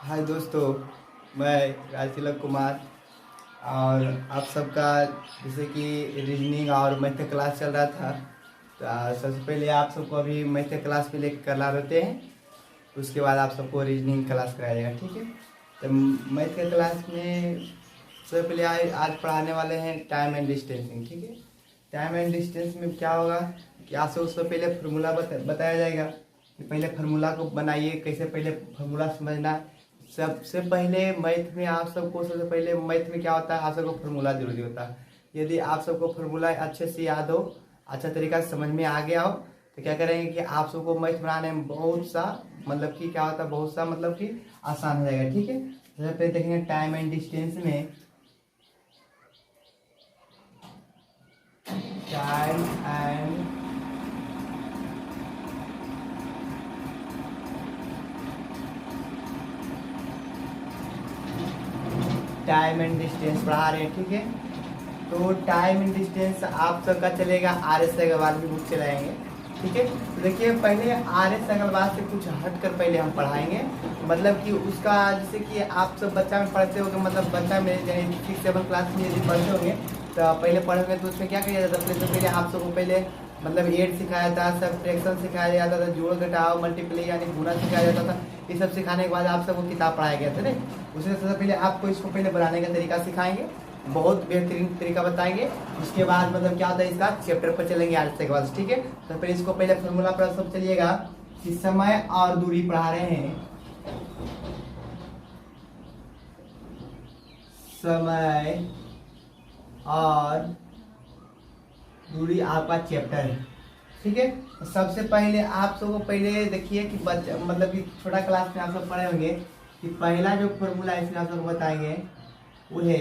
हाय दोस्तों, मैं राजतिलक कुमार। और आप सबका जैसे कि रीजनिंग और मैथ का क्लास चल रहा था। तो सबसे पहले आप सबको अभी मैथ का क्लास पे लेकर करा रहते हैं। उसके बाद आप सबको रीजनिंग क्लास कराया जाएगा, ठीक है। तो मैथ के क्लास में सबसे पहले आज पढ़ाने वाले हैं टाइम एंड डिस्टेंसिंग, ठीक है। टाइम एंड डिस्टेंस में क्या होगा कि आपसे उससे पहले फार्मूला बताया जाएगा कि पहले फार्मूला को बनाइए, कैसे पहले फार्मूला समझना है। सबसे पहले मैथ में आप सबको सबसे पहले मैथ में क्या होता है, आप सबको फार्मूला जरूरी होता है। यदि आप सबको फार्मूला अच्छे से याद हो, अच्छा तरीका से समझ में आ गया हो, तो क्या करेंगे कि आप सबको मैथ बनाने में बहुत सा मतलब कि क्या होता है, बहुत सा मतलब कि आसान हो जाएगा, ठीक है। सबसे पहले देखेंगे टाइम एंड डिस्टेंस में time and time and distance पढ़ा रहे हैं, ठीक है। तो टाइम एंड डिस्टेंस आप सबका चलेगा RS अग्रवाल की बुक चलाएंगे, ठीक है। तो देखिए पहले RS अग्रवाल से कुछ हट कर पहले हम पढ़ाएंगे, मतलब कि उसका जैसे कि आप सब बच्चा में पढ़ते होंगे, मतलब बच्चा में 6-7 क्लास में यदि पढ़ते होंगे तो पहले पढ़ोगे तो उसमें क्या किया जाता है, तो पहले आप सबको पहले मतलब एड सिखाया जाता है, सब्ट्रैक्शन सिखाया जाता था, जोड़ घटाव मल्टीप्लाई यानी गुणा सिखाया जाता था। ये सब सिखाने के बाद आप सबको किताब पढ़ाया गया था नहीं। उससे सबसे पहले आपको इसको पहले बनाने का तरीका सिखाएंगे, बहुत बेहतरीन तरीका बताएंगे। उसके बाद मतलब क्या होता है इसका चैप्टर पर चलेंगे आज के बाद, ठीक है। तो फिर इसको पहले फॉर्मूला पर सब चलिएगा कि समय और दूरी पढ़ा रहे हैं। समय और दूरी आपका चैप्टर है, ठीक है। तो सबसे पहले आप सबको पहले देखिए कि मतलब कि छोटा क्लास में आप सब पढ़े होंगे कि पहला जो फॉर्मूला इसमें आप सबको बताएंगे वो है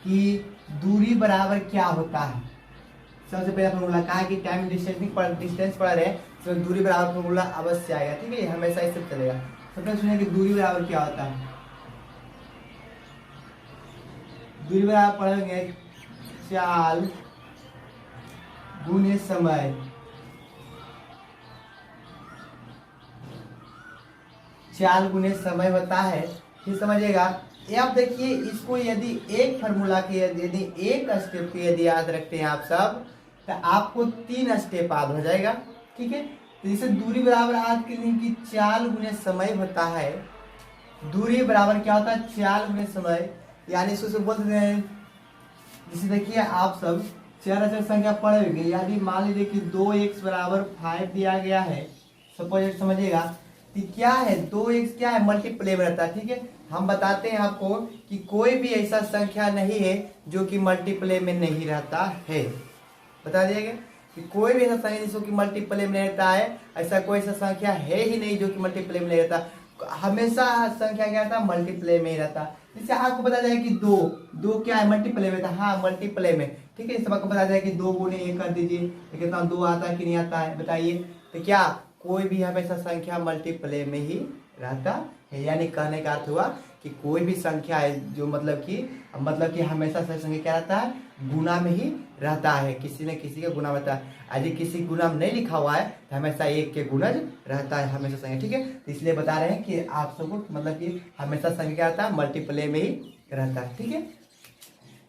कि दूरी बराबर क्या होता है। सबसे पहला फॉर्मूला कहा कि टाइम डिस्टेंस पढ़ रहे हैं तो दूरी बराबर फॉर्मूला अवश्य आएगा, ठीक है। हमेशा इससे चलेगा। सबसे पहले सुनिए कि दूरी बराबर क्या होता है। दूरी बराबर पढ़ेंगे चाल गुने समय। चाल गुने समय होता है, फिर समझिएगा। अब देखिए इसको यदि एक फार्मूला के यदि एक स्टेप के यदि याद रखते हैं आप सब, तो आपको 3 स्टेप याद हो जाएगा, ठीक है। तो जैसे दूरी बराबर आज के लिए कि चाल गुने समय होता है। दूरी बराबर क्या होता है, चाल गुने समय, यानी इसको बोलते हैं। जैसे देखिए आप सब चार अचर संख्या पढ़ेंगे, यदि मान लीजिए कि 2x बराबर 5 दिया गया है, सपोज समझिएगा कि क्या है 2x क्या है, मल्टीप्लाई में रहता है, ठीक है। हम बताते हैं आपको कि कोई भी ऐसा संख्या नहीं है जो कि मल्टीप्लाई में नहीं रहता है। बता दिएगा कि कोई भी ऐसा संख्या जिसको कि मल्टीप्लाई में रहता है, ऐसा कोई ऐसा संख्या है ही नहीं जो कि मल्टीप्लाई में नहीं रहता। हमेशा संख्या क्या रहता है, मल्टीप्लाई में ही रहता। जैसे आपको बता जाए कि दो दो क्या है, मल्टीप्लाई में था, हाँ मल्टीप्लाई में, ठीक है। सब आपको बता जाए कि 2 गुने 1 कर दीजिए तो कितना 2 आता है कि नहीं आता है, बताइए। तो क्या कोई भी हमेशा संख्या मल्टीप्लाई में ही रहता है, यानी कहने का अर्थ हुआ कि कोई भी संख्या है जो मतलब कि हमेशा सही संख्या क्या रहता है, गुना में ही रहता है, किसी न किसी का गुना रहता है। यदि किसी गुना में नहीं लिखा हुआ है तो हमेशा एक के गुणज रहता है हमेशा संख्या, ठीक है। तो इसलिए बता रहे हैं कि आप सबको मतलब कि हमेशा संख्या क्या रहता है, मल्टीप्लाई में ही रहता है, ठीक है।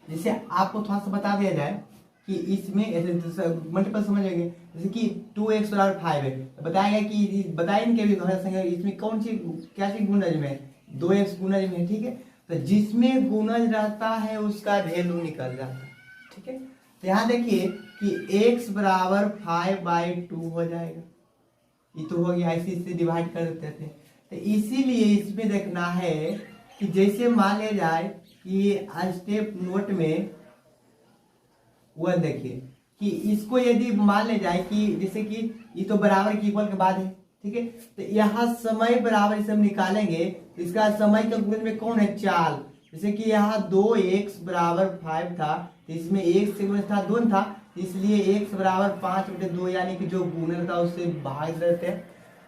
जैसे आपको थोड़ा सा बता दिया जाए कि इसमें ऐसे मल्टीपल समझेंगे, जैसे कि 2x बराबर 5 है, तो बताएंगे कि बताएंगे भी संख्या इसमें कौन सी क्या चीज गुणज में, 2x गुणज में, ठीक है। तो जिसमें गुणज रहता है उसका वैल्यू निकल जाता है, ठीक है। तो यहाँ देखिए कि x बराबर 5/2 हो जाएगा, ये तो हो गया, ऐसे इससे डिवाइड कर देते थे। तो इसीलिए इसमें देखना है कि जैसे मान लिया जाए कि स्टेप नोट में वह देखिए कि इसको यदि मान ले जाए कि जैसे कि ये तो बराबर की इक्वल के बाद है, ठीक है। तो यहाँ समय बराबर इसे हम निकालेंगे, इसका समय का गुण में कौन है, चाल। जैसे कि यहाँ 2x बराबर 5 था, तो इसमें एक से गुण था 2 था, इसलिए x बराबर 5/2 यानी कि जो गुणन था उससे भाग देते हैं।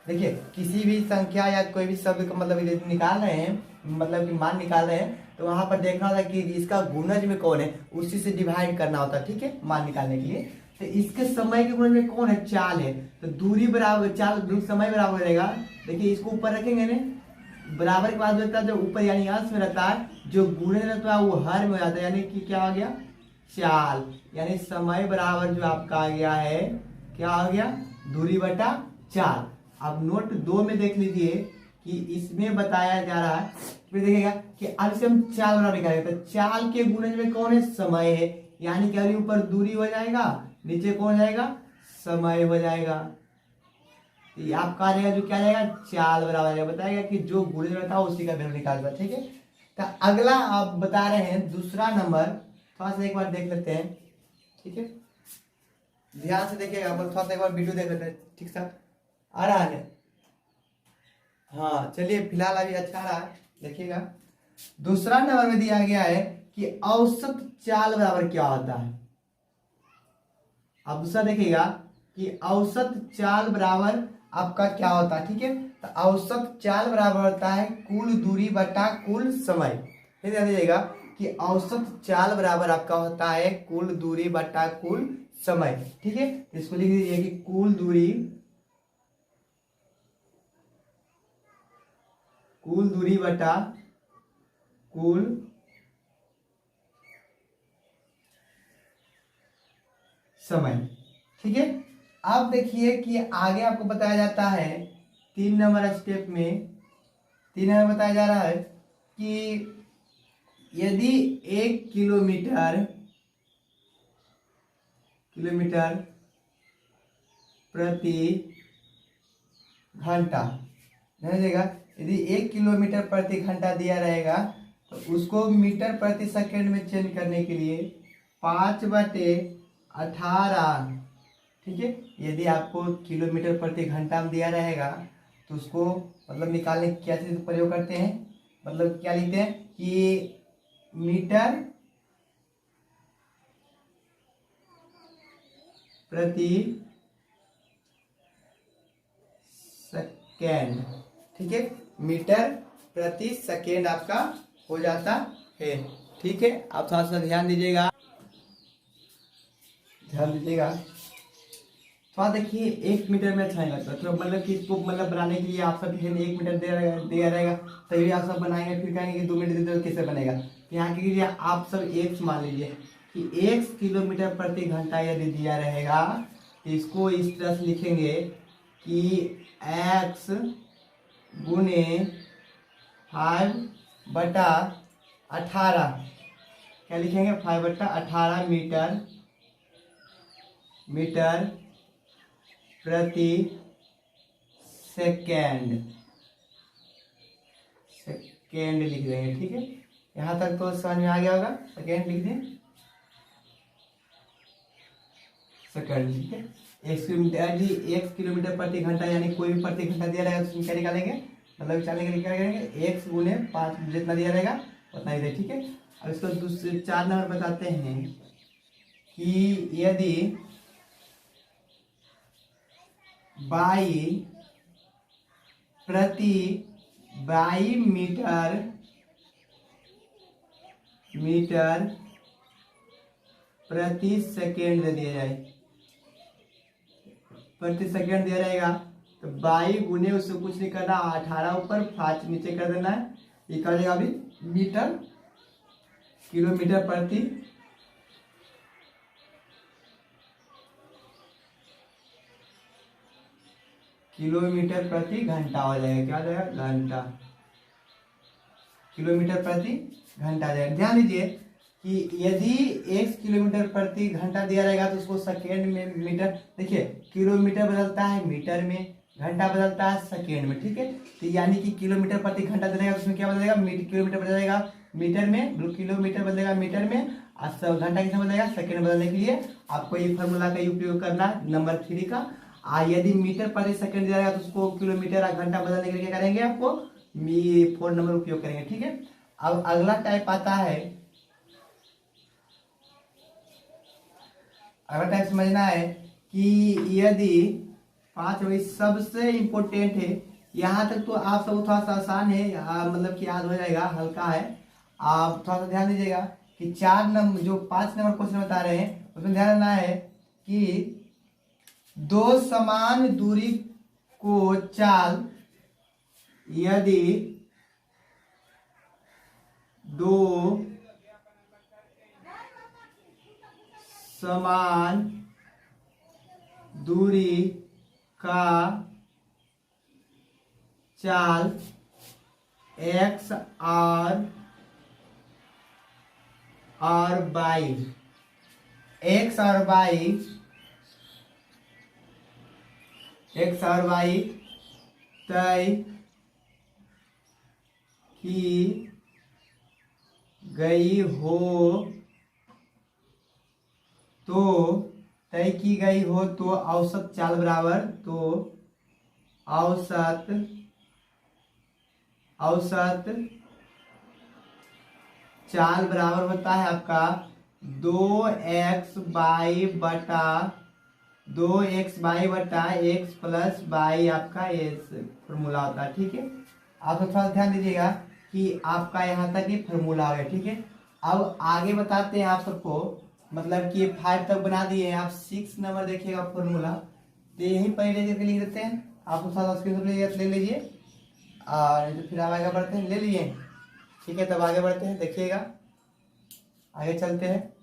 देखिए किसी भी संख्या या कोई भी शब्द का मतलब निकाल रहे हैं, मतलब कि मान निकाल रहे हैं, तो वहां पर देखना होता है कि इसका गुणज में कौन है, उसी से डिवाइड करना होता है, ठीक है, मान निकालने के लिए। तो इसके समय के गुणज में कौन है, चाल है। तो दूरी बराबर चाल समय बराबर रहेगा। देखिए इसको ऊपर रखेंगे ना, बराबर के बाद रहता है जो ऊपर यानी अंश में रहता है, जो गुणे रहता है वो हर में हो जाता है, यानी कि क्या हो गया, चाल। यानी समय बराबर जो आपका आ गया है, क्या हो गया, दूरी बटा चाल। अब नोट 2 में देख लीजिए कि इसमें बताया जा रहा है, फिर देखिएगा कि अब से हम चाल बराबर निकालेंगे, तो चाल के गुणज में कौन है, समय है, यानी कि ऊपर दूरी हो जाएगा, नीचे कौन जाएगा, समय हो जाएगा। ये आपका रहेगा जो क्या जाएगा, चाल बराबर जाएगा। बताएगा कि जो गुणज रहता है उसी का वैल्यू निकालना, ठीक है। तो अगला आप बता रहे हैं दूसरा नंबर, थोड़ा सा एक बार देख लेते हैं, ठीक है, ध्यान से देखिएगा, थोड़ा सा एक बार वीडियो देख लेते हैं, ठीक सा आ रहा है। हाँ चलिए, फिलहाल अभी अच्छा रहा है, देखिएगा। दूसरा नंबर में दिया गया है कि औसत चाल बराबर क्या होता है। अब दूसरा देखिएगा कि औसत चाल बराबर आपका क्या होता है, ठीक है। तो औसत चाल बराबर होता है कुल दूरी बटा कुल समय। फिर ध्यान दीजिएगा कि औसत चाल बराबर आपका होता है कुल दूरी बटा कुल समय, ठीक है। इसको लिख दीजिए कि कुल दूरी बटा कुल समय, ठीक है। अब देखिए कि आगे आपको बताया जाता है 3 नंबर स्टेप में, 3 नंबर बताया जा रहा है कि यदि 1 किलोमीटर प्रति घंटा, समझिएगा, यदि 1 किलोमीटर प्रति घंटा दिया रहेगा तो उसको मीटर प्रति सेकंड में चेंज करने के लिए 5/18, ठीक है। यदि आपको किलोमीटर प्रति घंटा में दिया रहेगा तो उसको मतलब निकालने की क्या चीज प्रयोग करते हैं, मतलब क्या लिखते हैं कि मीटर प्रति सेकेंड, ठीक है, मीटर प्रति सेकेंड आपका हो जाता है, ठीक है। आप थोड़ा सा ध्यान दीजिएगा, थोड़ा देखिए 1 मीटर में अच्छा नहीं लगता, तो मतलब कि इसको मतलब बनाने के लिए आप सब 1 मीटर दिया रहेगा, तभी आप सब बनाएंगे, फिर कहेंगे कि 2 मीटर दे दो, कैसे बनेगा। तो यहाँ के लिए आप सब एक्स मान लीजिए कि 1 किलोमीटर प्रति घंटा यदि दिया रहेगा तो इसको इस तरह से लिखेंगे कि x गुने 5/18, क्या लिखेंगे, 5/18 मीटर प्रति सेकेंड लिख देंगे, ठीक है। यहाँ तक तो समझ में आ गया होगा, सेकेंड लिख दें, सेकेंड, ठीक है। 1 किलोमीटर प्रति घंटा, यानी कोई भी प्रति घंटा दिया रहेगा तो उसमें क्या निकालेंगे, मतलब चलने के लिए क्या करेंगे, 1 गुने 5 जितना दिया रहेगा उतना ही दे, ठीक है। अब इसको दूसरे 4 नंबर बताते हैं कि यदि बाई मीटर प्रति सेकेंड दिया जाए, प्रति सेकेंड दिया रहेगा तो 22 गुने उससे कुछ नहीं करना, 18 ऊपर 5 नीचे कर देना है, ये कर देगा अभी किलोमीटर प्रति घंटा हो जाएगा, क्या हो जाएगा, घंटा, किलोमीटर प्रति घंटा जाएगा। ध्यान दीजिए कि यदि 1 किलोमीटर प्रति घंटा दिया रहेगा तो उसको सेकेंड में मीटर, देखिए किलोमीटर बदलता है मीटर में, घंटा बदलता है सेकेंड में, ठीक है। तो यानी कि किलोमीटर प्रति घंटा देगा उसमें क्या बदलेगा, किलोमीटर बदलेगा मीटर में, किलोमीटर बदलेगा मीटर में, और घंटा कितना बदलेगा, सेकेंड बदलने के लिए आपको ये फॉर्मूला का उपयोग करना नंबर 3 का। यदि मीटर प्रति सेकेंड दिया रहेगा तो उसको किलोमीटर और घंटा बदलने के लिए क्या करेंगे, आपको 4 नंबर उपयोग करेंगे, ठीक है। अब अगला टाइप आता है, अगला टाइप समझना है कि यदि 5 वही सबसे इम्पोर्टेंट है, यहाँ तक तो आप सब थोड़ा सा आसान है, मतलब कि याद हो जाएगा, हल्का है। आप थोड़ा सा ध्यान दीजिएगा कि 4 नंबर जो 5 नंबर क्वेश्चन बता रहे हैं उसमें ध्यान देना है कि 2 समान दूरी को चाल यदि दो समान दूरी का चाल एक्स और वाई तय की गई हो तो औसत चाल बराबर औसत चाल बराबर होता है आपका 2x बाई बटा x प्लस वाई आपका ये फॉर्मूला होता है। ठीक है, आप थोड़ा ध्यान दीजिएगा कि आपका यहाँ तक ये फॉर्मूला हो गया। ठीक है, अब आगे बताते हैं आप सबको, मतलब कि 5 तक बना दिए हैं आप। 6 नंबर देखिएगा फॉर्मूला, तो यही पहले करके लिख देते हैं। आप उसका स्क्रीनशॉट ले लीजिए और फिर आप आगे बढ़ते हैं। ले लिए, ठीक है, तब आगे बढ़ते हैं। देखिएगा, आगे चलते हैं।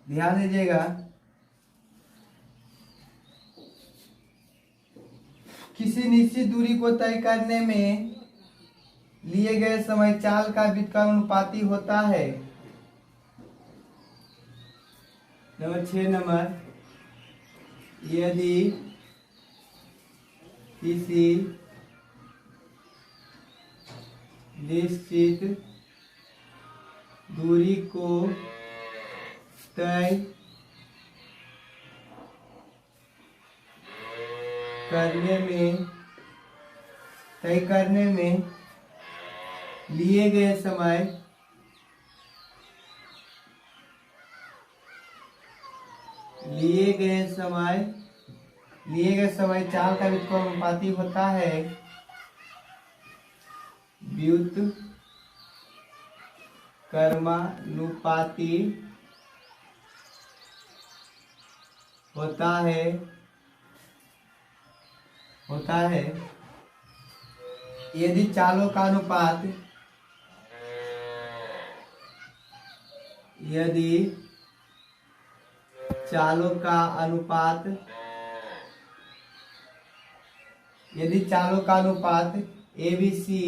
ध्यान दीजिएगा, किसी निश्चित दूरी को तय करने में लिए गए समय चाल का व्युत्क्रमानुपाती होता है। नंबर 6 नंबर, यदि किसी निश्चित दूरी को तय करने में लिए गए समय चाल का व्युत्क्रमानुपाती होता है। व्युत्क्रमानुपाती होता है यदि चालों का अनुपात ए बी सी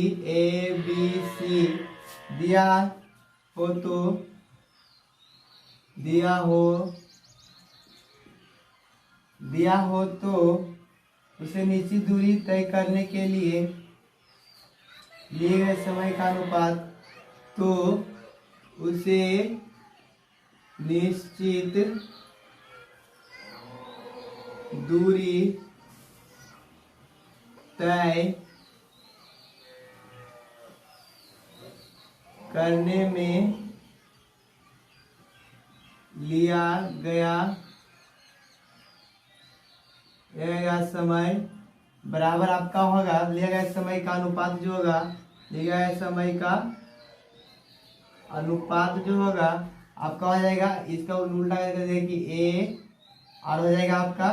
दिया हो तो उसे निश्चित दूरी तय करने के लिए लिए गए समय का अनुपात, तो उसे निश्चित दूरी तय करने में लिया गया समय बराबर आपका होगा लिया गया समय का अनुपात जो होगा, लिया गया समय का अनुपात जो होगा आपका हो जाएगा, इसका उल्टा कर देंगे कि ए और हो जाएगा आपका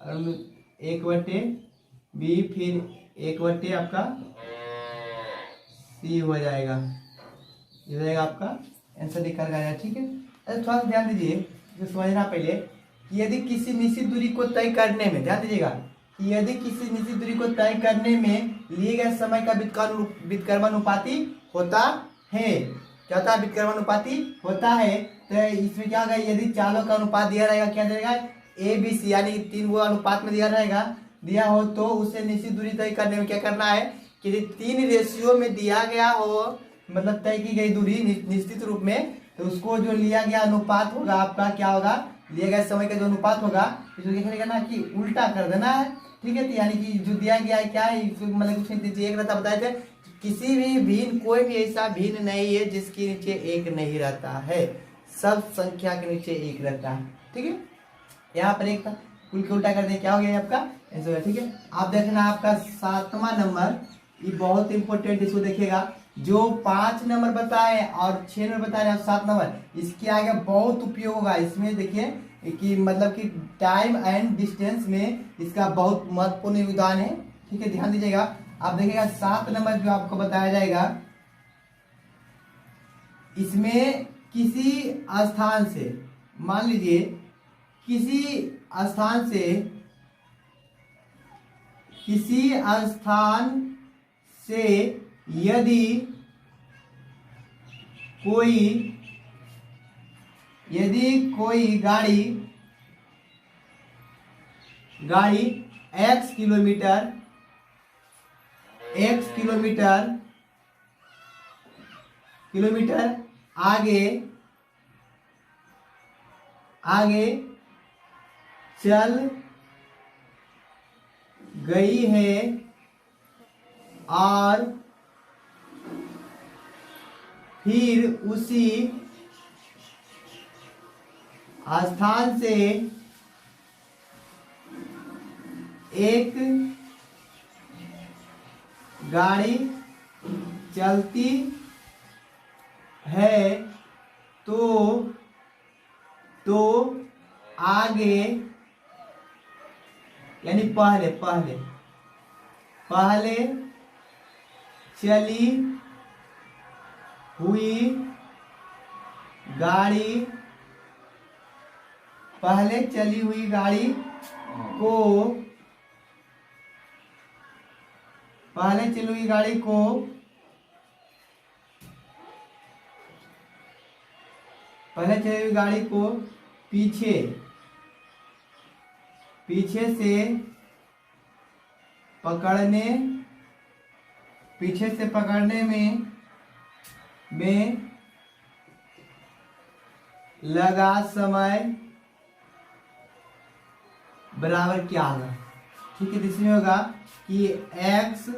1/b, फिर 1/, आपका सी हो जाएगा। ये हो जाएगा आपका आंसर निकल गया। ठीक है, अरे थोड़ा सा ध्यान दीजिए, जो समझना पहले कि यदि किसी निश्चित दूरी को तय करने में, ध्यान दीजिएगा कि यदि किसी निश्चित दूरी को तय करने में लिए गए समय का व्युत्क्रमानुपाती होता है। क्या होता है? व्युत्क्रमानुपाती होता है। तो इसमें क्या होगा, यदि चालों का अनुपात दिया रहेगा, क्या देगा, ए बी सी, यानी 3 वो अनुपात में दिया हो तो उसे निश्चित दूरी तय करने में क्या करना है कि 3 रेशियो में दिया गया हो, मतलब तय की गई दूरी निश्चित रूप में, तो उसको जो लिया गया अनुपात होगा आपका क्या होगा, लिया गया समय का जो अनुपात होगा इसको क्या करना कि उल्टा कर देना है। ठीक है, तो यानी कि जो दिया गया है क्या है, मतलब कुछ नहीं, एक रहता बताए थे, किसी भी भिन्न, कोई भी ऐसा भिन्न नहीं है जिसके नीचे 1 नहीं रहता है, सब संख्या के नीचे 1 रहता है। ठीक है, यहाँ पर एक था, कुल के उल्टा कर दिया, क्या हो गया आपका ऐसे हो गया। ठीक है, आप देखना आपका 7वां नंबर, ये बहुत इंपॉर्टेंट, इसको देखिएगा। जो 5 नंबर बताए और 6 नंबर बता रहे हैं, 7 नंबर, इसके आगे बहुत उपयोग होगा। इसमें देखिए कि मतलब कि टाइम एंड डिस्टेंस में इसका बहुत महत्वपूर्ण योगदान है। ठीक है, ध्यान दीजिएगा। आप देखिएगा 7 नंबर जो आपको बताया जाएगा, इसमें किसी स्थान से, मान लीजिए किसी स्थान से, किसी स्थान से यदि कोई गाड़ी x किलोमीटर आगे चल गई है और फिर उसी स्थान से एक गाड़ी चलती है तो आगे, यानी पहले चली हुई गाड़ी को पीछे से पकड़ने में लगा समय बराबर क्या होगा। ठीक है, इसमें होगा कि x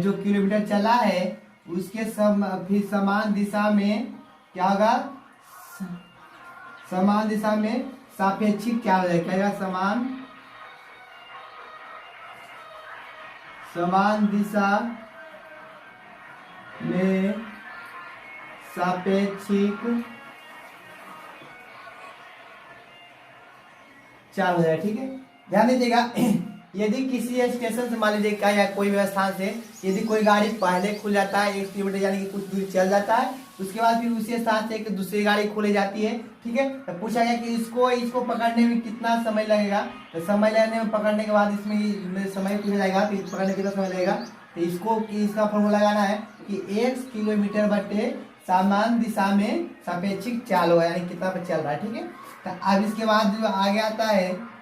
जो किलोमीटर चला है उसके फिर समान दिशा में क्या होगा, समान दिशा में सापेक्षिक क्या हो जाएगा, समान दिशा में सापेक्षिक चाल हो जाए। ठीक है, ध्यान दीजिएगा। यदि किसी स्टेशन से मान लीजिए या कोई भी स्थान से यदि कोई गाड़ी पहले खुल जाता है 1 किलोमीटर यानी कि कुछ दूरी चल जाता है, उसके बाद फिर उसी स्थान से एक दूसरी गाड़ी खोली जाती है। ठीक है, तो पूछा गया कि इसको पकड़ने में कितना समय लगेगा। तो समय लगने में, पकड़ने के बाद इसमें समय पूछा जाएगा, तो पकड़ने कितना समय लगेगा। तो इसका फॉर्मूला लगाना है कि 1 किलोमीटर बटे समान दिशा में सापेक्षिक चाल होगा, यानी कितना पर चल रहा है। ठीक है, तो अब इसके बाद जो आगे आता है,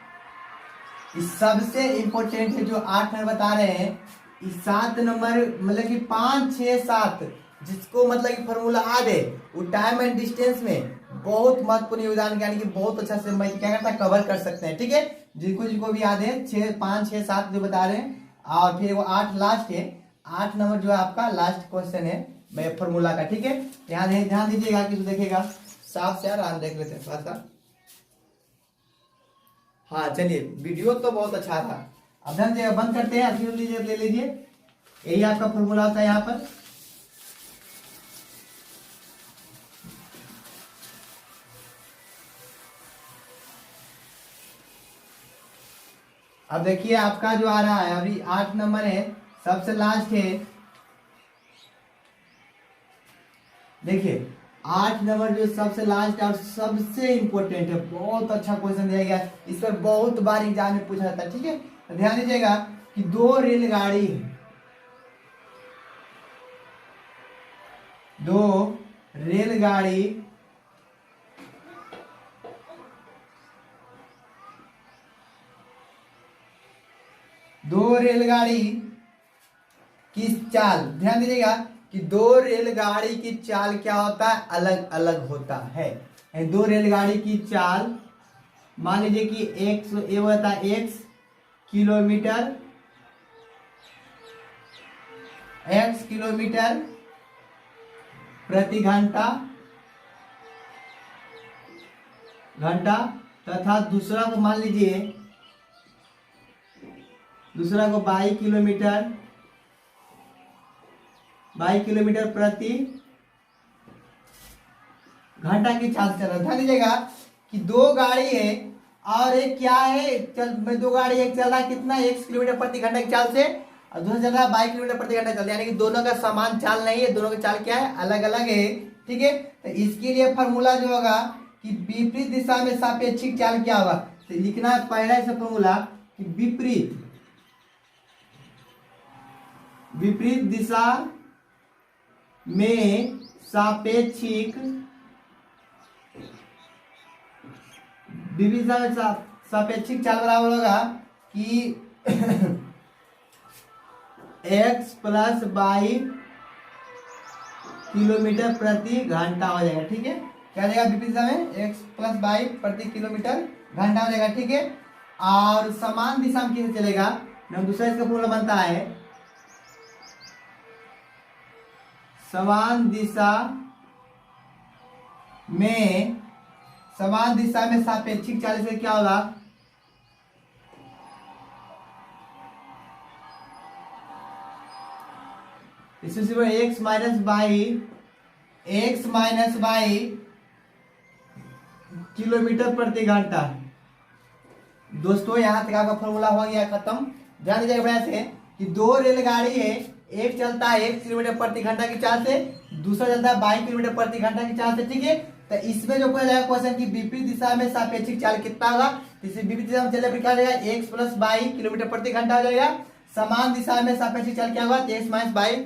इस सबसे इंपॉर्टेंट है जो 8 नंबर बता रहे हैं, इस 7 नंबर मतलब कि 5, 6, 7 जिसको मतलब कि फॉर्मूला आ दे, वो टाइम एंड डिस्टेंस में बहुत महत्वपूर्ण योगदान, यानी कि बहुत अच्छा से मैं क्या करता है कवर कर सकते हैं। ठीक है, जिनको भी याद है 5, 6, 7 जो बता रहे हैं, और फिर वो 8 लास्ट है। 8 नंबर जो है आपका लास्ट क्वेश्चन है मैं फॉर्मूला का। ठीक है, ध्यान दीजिएगा कि देखेगा साफ से, यार देख लेते हैं थोड़ा सा। हाँ चलिए, वीडियो तो बहुत अच्छा था। अब ध्यान दीजिएगा, बंद करते हैं, फिर ले लीजिए। यही आपका फॉर्मूला होता है यहाँ पर। अब देखिए आपका जो आ रहा है अभी 8 नंबर है, सबसे लास्ट है। देखिए 8 नंबर जो सबसे लास्ट और सबसे इंपॉर्टेंट है, बहुत अच्छा क्वेश्चन दिया गया, इस पर बहुत बार एग्जाम में पूछा जाता है। ठीक है, तो ध्यान दीजिएगा कि दो रेलगाड़ी की चाल, ध्यान दीजिएगा कि दो रेलगाड़ी की चाल क्या होता है, अलग अलग होता है। दो रेलगाड़ी की चाल, मान लीजिए कि ये होता है x किलोमीटर प्रति घंटा तथा दूसरा को मान लीजिए, दूसरा को 22 किलोमीटर प्रति घंटा की चाल से चल रहा है। ध्यान दीजिएगा कि दो गाड़ी है और एक क्या है, दो गाड़ी, एक चल रहा है कितना, 1 किलोमीटर प्रति घंटा की चाल से, और दूसरा चल रहा है 22 किलोमीटर प्रति घंटा चल रहा है, यानी कि दोनों का समान चाल नहीं है, दोनों की चाल क्या है, अलग अलग है। ठीक है, तो इसके लिए फॉर्मूला जो होगा कि विपरीत दिशा में सापेक्षिक चाल क्या होगा, तो लिखना है पहला ऐसा फॉर्मूला कि विपरीत दिशा में सापेक्षिक, विपरीत दिशा में सापेक्षिक चाल बराबर होगा कि x + 22 किलोमीटर प्रति घंटा हो जाएगा। ठीक है, क्या जाएगा विपरीत दिशा में x + 22 प्रति किलोमीटर घंटा हो जाएगा। ठीक है, और समान दिशा में कैसे चलेगा, दूसरा इसका फॉर्मूला बनता है समान दिशा में सापेक्षिक चाल से क्या होगा, इसमें सिर्फ x - 22 किलोमीटर प्रति घंटा। दोस्तों यहाँ तक आपका फॉर्मूला हो गया खत्म। ध्यान दीजिएगा बढ़िया से कि दो रेलगाड़ी है, एक चलता है 1 किलोमीटर प्रति घंटा की चाल से, दूसरा चलता है 22 किलोमीटर प्रति घंटा की चाल से। ठीक है, तो इसमें जो पूछा जाएगा क्वेश्चन की विपरीत दिशा में सापेक्षिक चाल कितना होगा, इसे विपरीत दिशा में चलने पर क्या हो जाएगा, x + 22 किलोमीटर प्रति घंटा हो जाएगा। समान दिशा में सापेक्षिक चाल क्या होगा, x - 22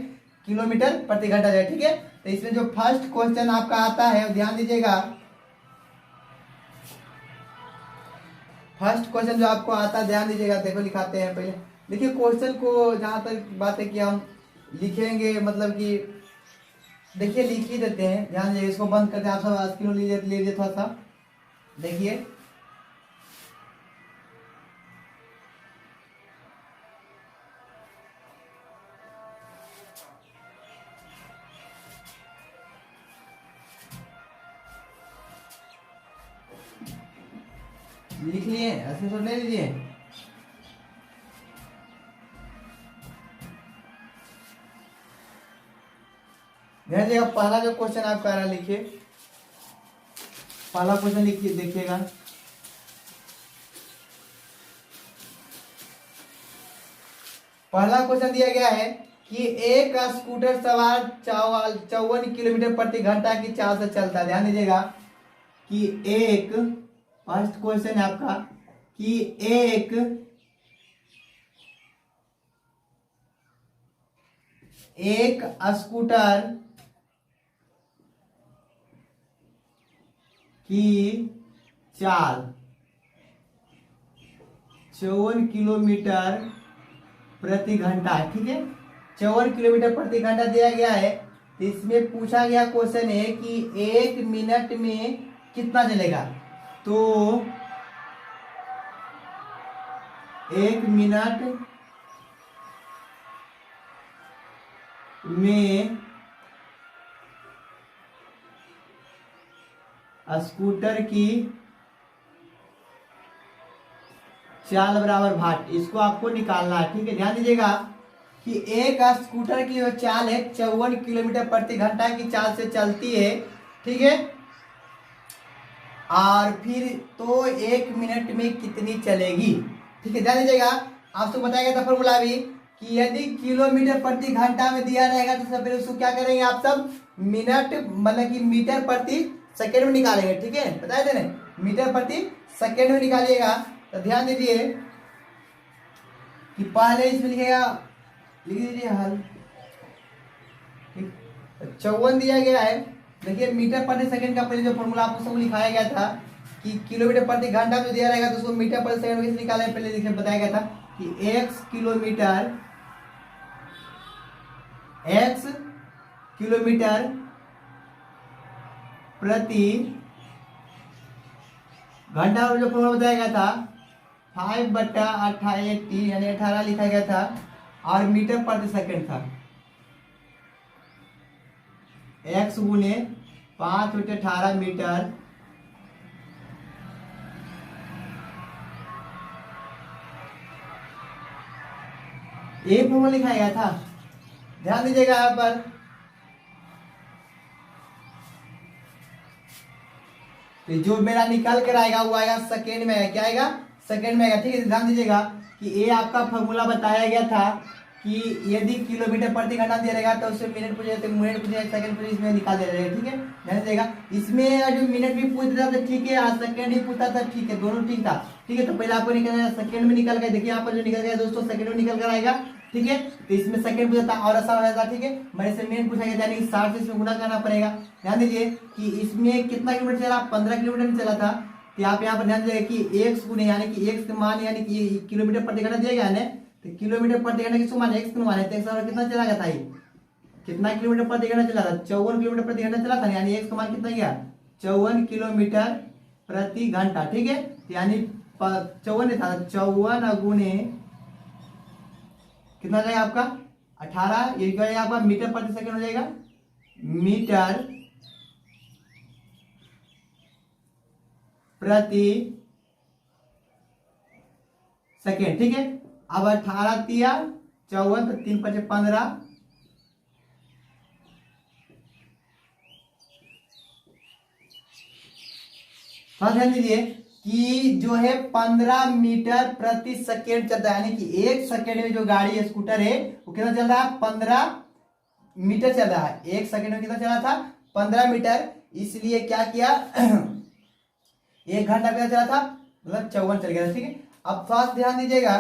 किलोमीटर प्रति घंटा जाएगा। ठीक है, तो इसमें जो फर्स्ट क्वेश्चन आपका आता है ध्यान दीजिएगा, फर्स्ट क्वेश्चन जो आपको आता है ध्यान दीजिएगा, देखो लिखाते हैं पहले। देखिए क्वेश्चन को जहां तक बात है कि हम लिखेंगे, मतलब कि देखिए लिख ही देते हैं, ध्यान दीजिए, इसको बंद करते हैं, आप सब स्क्रीन लीजिए थोड़ा सा, देखिए लिख लिए, ऐसे तो ले लीजिए। ध्यान दीजिएगा, पहला जो क्वेश्चन आपका आ रहा है लिखिए, पहला क्वेश्चन लिखिए, देखिएगा पहला क्वेश्चन दिया गया है कि एक स्कूटर सवार 54 किलोमीटर प्रति घंटा की चाल से चलता है। ध्यान दीजिएगा कि एक, फर्स्ट क्वेश्चन है आपका कि एक स्कूटर की चाल 54 किलोमीटर प्रति घंटा है। ठीक है, 54 किलोमीटर प्रति घंटा दिया गया है। इसमें पूछा गया क्वेश्चन है कि 1 मिनट में कितना चलेगा, तो 1 मिनट में स्कूटर की चाल बराबर भाट, इसको आपको निकालना है। ठीक है, ध्यान दीजिएगा कि एक स्कूटर की जो चाल है 54 किलोमीटर प्रति घंटा की चाल से चलती है। ठीक है, और फिर तो 1 मिनट में कितनी चलेगी। ठीक है, ध्यान दीजिएगा, आपको बताया गया था फॉर्मूला भी कि यदि किलोमीटर प्रति घंटा में दिया रहेगा तो सब उसको क्या करेंगे आप सब, मिनट मतलब कि मीटर प्रति सेकेंड में निकालेंगे। ठीक है, बताए थे ना, मीटर प्रति सेकेंड में निकालिएगा। तो ध्यान दीजिए कि पहले इसमें लिखेगा, लिख दीजिए हल। 54 दिया गया है, देखिए मीटर प्रति सेकंड का पहले जो फॉर्मूला आपको सब लिखाया गया था कि किलोमीटर प्रति घंटा में दिया रहेगा तो उसको मीटर प्रति सेकंड कैसे निकालें, पहले लिखे बताया गया था कि x किलोमीटर प्रति घंटा में जो फॉर्मूला बताया गया था 5/80 यानी 18 लिखा गया था, और मीटर प्रति सेकंड था x गुने 5/18 मीटर एक फॉर्मूला लिखा गया था, ध्यान दीजिएगा यहाँ पर। तो जो मेरा निकल कर आएगा वो आएगा सेकेंड में आएगा, क्या आएगा सेकेंड में आएगा, ठीक है। ध्यान दीजिएगा कि ये आपका फॉर्मूला बताया गया था कि यदि किलोमीटर प्रति घंटा दिया रहेगा तो उससे मिनट पूछे तो मिनट पूछे सेकंड पूछे, इसमें निकाल दे रहेगा, ठीक है। ध्यान दीजिएगा इसमें जो मिनट भी पूछता था ठीक है, आज सेकंड ही पूछता था ठीक है, दोनों ठीक था, ठीक है। तो पहले आपको निकल सेकंड में निकल गया, देखिए यहाँ पर जो निकल गया दोस्तों सेकंड में निकल कर आएगा, ठीक है। तो इसमें सेकंड पूछा था और आसान हो जाता, ठीक है। मेरे से मिनट पूछा गया, यानी 60 से इसमें गुणा करना पड़ेगा। ध्यान दीजिए कि इसमें कितना किलोमीटर चला, 15 किलोमीटर चला था। तो आप यहाँ पर ध्यान दीजिएगा कि एक्स गुने यानी कि एक्स मान यानी कि किलोमीटर प्रति घंटा दिया गया है, तो किलोमीटर प्रति घंटा किसको माने, एक्स को माने। तो एक्स कितना चला गया था, ये कितना किलोमीटर प्रति घंटा चला था, 54 किलोमीटर प्रति घंटा चला था, यानी एक्स का मान कितना गया 54 किलोमीटर प्रति घंटा, ठीक है। यानी 54 था, 54 गुने कितना जाएगा आपका 18, ये क्या जाएगा आपका मीटर प्रति सेकंड हो जाएगा, मीटर प्रति सेकेंड, ठीक है। अब 18 तिया 54 तो 3 5 15, ध्यान दीजिए कि जो है 15 मीटर प्रति सेकेंड चलता है, यानी कि एक सेकेंड में जो गाड़ी स्कूटर है वो कितना चल रहा है 15 मीटर चल रहा है। एक सेकेंड में कितना चला था 15 मीटर, इसलिए क्या किया एक घंटा कितना चला था मतलब 54 चल गया, ठीक है। अब फास्ट ध्यान दीजिएगा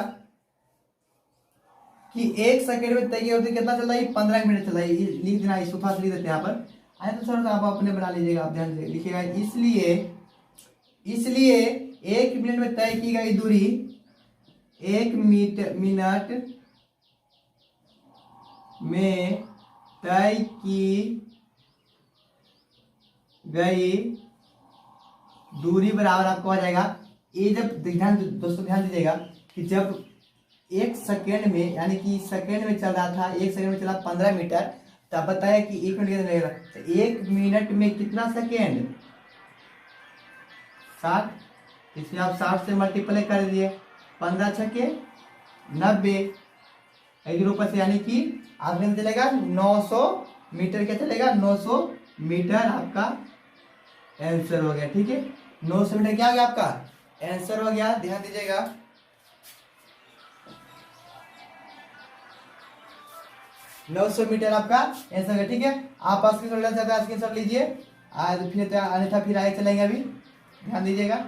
कि एक सेकेंड में तय होती कितना चल रहा है 15 मिनट चल रहा है, लिख देना इसको फास्ट लिख देते हैं यहाँ पर। आए तो सर आप अपने बना लीजिएगा, आप ध्यान से लिखिएगा। इसलिए एक मिनट में तय की गई दूरी 1 मिनट में तय की गई दूरी बराबर आपको आ जाएगा, ये जब दोस्तों ध्यान दीजिएगा कि जब एक सेकेंड में यानी कि सेकेंड में चल रहा था, एक सेकेंड में चला 15 मीटर, तब बताया कि एक मिनट कितना लगेगा, तो एक मिनट में कितना सेकेंड 60, इसमें आप 60 से मल्टीप्लाई कर दिए, 15 छके 90 ऊपर से, यानी कि आपने चलेगा 900 मीटर, क्या चलेगा 900 मीटर आपका आंसर हो गया, ठीक है। 900 मीटर क्या हो गया आपका आंसर हो गया, ध्यान दीजिएगा। नौ 900 मीटर आपका आंसर है, ठीक है। आप स्क्रीनशॉट लीजिए, आज फिर अन्यथा फिर आगे चलेंगे, अभी ध्यान दीजिएगा।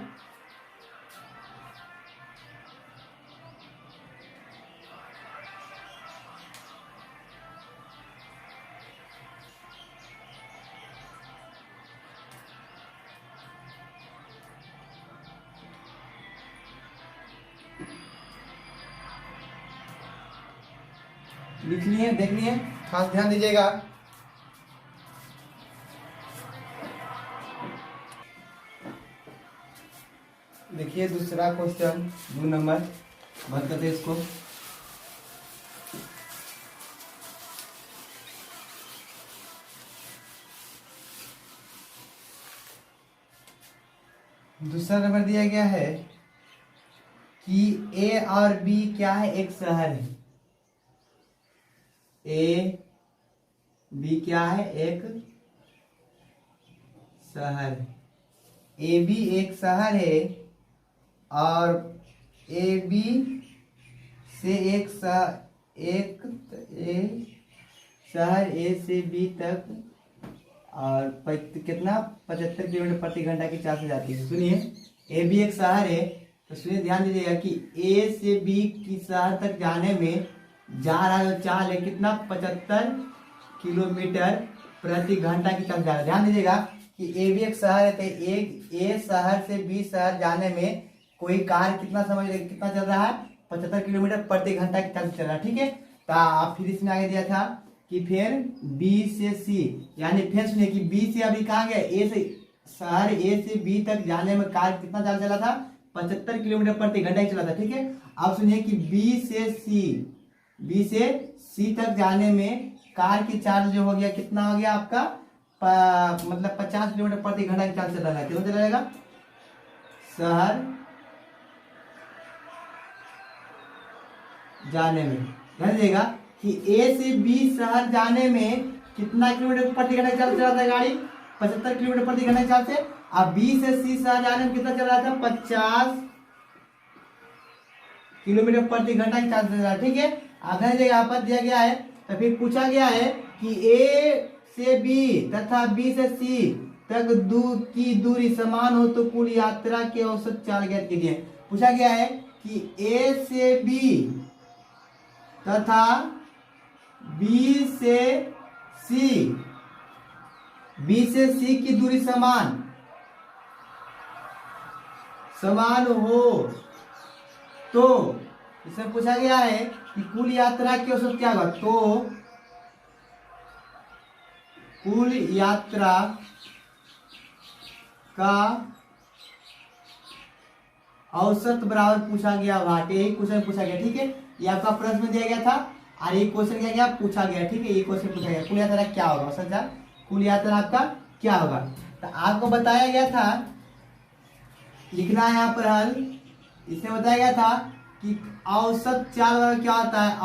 लिख लिए, देख लिए, खास ध्यान दीजिएगा। देखिए दूसरा क्वेश्चन 2 नंबर, बंद करते हैं इसको। दूसरा नंबर दिया गया है कि ए और बी क्या है, एक शहर है। ए बी क्या है, एक शहर है। ए बी एक शहर है और ए बी से एक शहर ए से बी तक और कितना 75 किलोमीटर प्रति घंटा की चाल से जाती है। सुनिए ए बी एक शहर है, तो सुनिए ध्यान दीजिएगा कि ए से बी की शहर तक जाने में जा रहा है चाल है कितना 75 किलोमीटर प्रति घंटा की चाल जा रहा है। ध्यान दीजिएगा कि ए बी एक शहर है, तो एक ए शहर से बी शहर जाने में कोई कार कितना समय कितना चल रहा है 75 किलोमीटर प्रति घंटा की चाल से चल रहा है, ठीक है। तो आप फिर इसमें आगे दिया था कि फिर बी से सी, यानी फिर सुनिए कि बी से अभी कहाँ गया, ए से शहर ए से बी तक जाने में कार कितना चाल चला था 75 किलोमीटर प्रति घंटा ही चला था, ठीक है। अब सुनिए कि बी से सी तक जाने में कार की चाल जो हो गया कितना हो गया आपका मतलब 50 किलोमीटर प्रति घंटा की चाल चल रहा है। कितना चला जाएगा, शहर जाने में ध्यान दीजिएगा कि ए से बी शहर जाने में कितना किलोमीटर प्रति घंटा चल रहा था गाड़ी, 75 किलोमीटर प्रति घंटा के हिसाब से। अब बी से सी शहर जाने में कितना चल रहा था, 50 किलोमीटर प्रति घंटा के हिसाब से। ठीक है, अब ध्यान दीजिएगा यहाँ पर दिया गया है, तो फिर पूछा गया है कि ए से बी तथा बी से सी तक की दूरी समान हो तो कुल यात्रा के औसत चाल ज्ञात कीजिए। पूछा गया है कि ए से बी तथा बी से सी की दूरी समान हो तो इसमें पूछा गया है कि कुल यात्रा की औसत क्या होगा, तो कुल यात्रा का औसत बराबर पूछा गया वाट, यही क्वेश्चन पूछा गया। ठीक है, ये आपका प्रश्न में दिया गया था और ये क्वेश्चन क्या गया पूछा गया। ठीक है, ये क्वेश्चन पूछा गया कुल यात्रा क्या होगा, औसत कुल यात्रा आपका क्या होगा। तो आपको बताया गया था, लिखना है यहाँ पर हल। इसमें बताया गया था कि औसत चाल क्या होता है,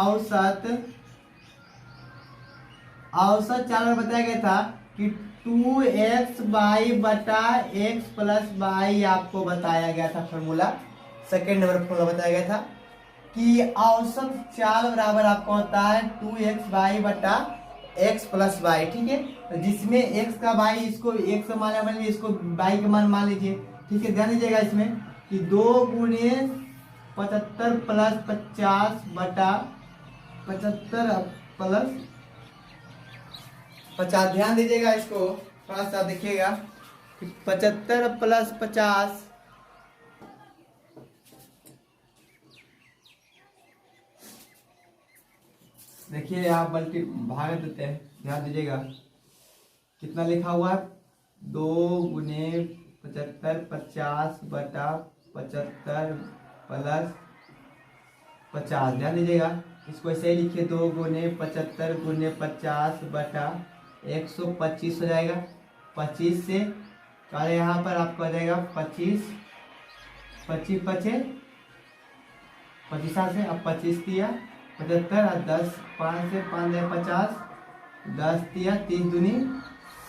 औसत चाल बताया गया था कि 2x/y बटा x प्लस y आपको बताया गया था फॉर्मूला। सेकेंड नंबर फॉर्मूला बताया गया था कि औसत चाल बराबर आपको होता है 2x/y बटा x प्लस y। ठीक है, तो जिसमें x का y इसको x मान लीजिए, इसको y का मान मान लीजिए। ठीक है, ध्यान दीजिएगा इसमें कि 2 × 75 + 50 बटा 75 + 50। ध्यान दीजिएगा, इसको थोड़ा सा देखिएगा, 75 + 50 देखिए आप बल्कि भाग देते हैं। ध्यान दीजिएगा कितना लिखा हुआ है, 2 × 75 50 बटा 75 + 50। ध्यान दीजिएगा, इसको ऐसे ही लिखिए, 2 × 75 × 50 बटा 125 हो जाएगा। 25 से कार्य यहाँ पर आपको आ जाएगा 25 25 25 25 से अब 25 दिया 75 और 10 5 से 5 दिया 50 10 दिया 3 दूनी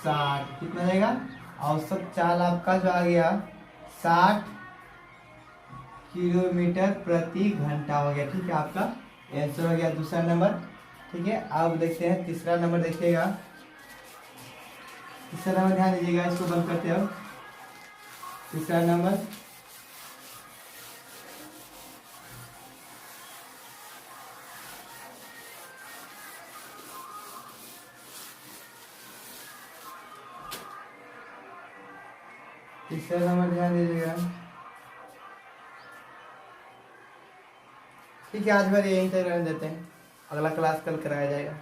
60। कितना जाएगा, औसत चाल आपका जो आ गया 60 किलोमीटर प्रति घंटा हो गया। ठीक है, आपका आंसर हो गया दूसरा नंबर। ठीक है, अब देखते हैं तीसरा नंबर। देखिएगा तीसरा नंबर, ध्यान दीजिएगा, इसको बंद करते हैं। तीसरा नंबर, ध्यान दीजिएगा। ठीक है, आज भर यहीं तक रहने देते हैं, अगला क्लास कल कराया जाएगा।